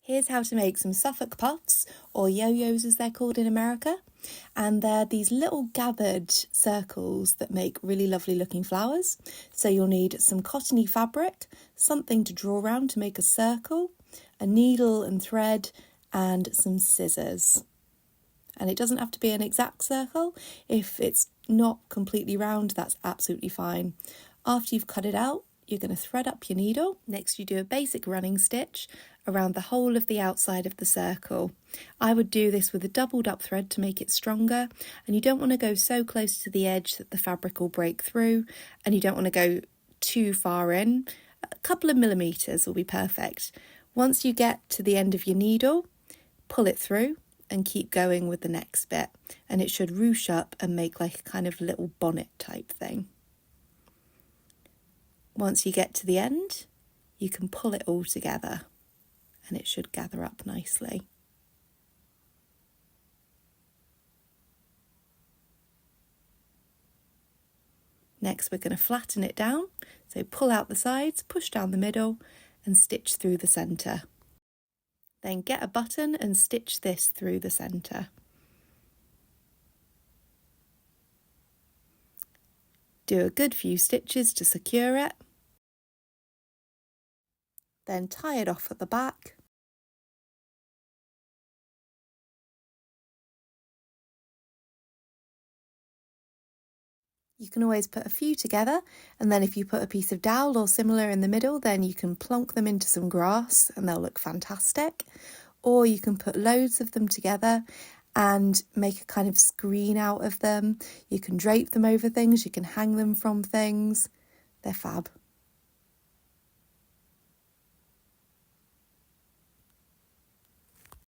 Here's how to make some Suffolk Puffs, or yo-yos as they're called in America. And they're these little gathered circles that make really lovely looking flowers. So you'll need some cottony fabric, something to draw around to make a circle, a needle and thread, and some scissors. And it doesn't have to be an exact circle. If it's not completely round, that's absolutely fine. After you've cut it out, you're going to thread up your needle. Next, you do a basic running stitch around the whole of the outside of the circle. I would do this with a doubled up thread to make it stronger, and you don't want to go so close to the edge that the fabric will break through, and you don't want to go too far in. A couple of millimetres will be perfect. Once you get to the end of your needle, pull it through and keep going with the next bit, and it should ruche up and make like a kind of little bonnet type thing. Once you get to the end, you can pull it all together and it should gather up nicely. Next, we're going to flatten it down. So pull out the sides, push down the middle and stitch through the centre. Then get a button and stitch this through the centre. Do a good few stitches to secure it. Then tie it off at the back. You can always put a few together, and then if you put a piece of dowel or similar in the middle, then you can plonk them into some grass and they'll look fantastic. Or you can put loads of them together and make a kind of screen out of them. You can drape them over things, you can hang them from things. They're fab.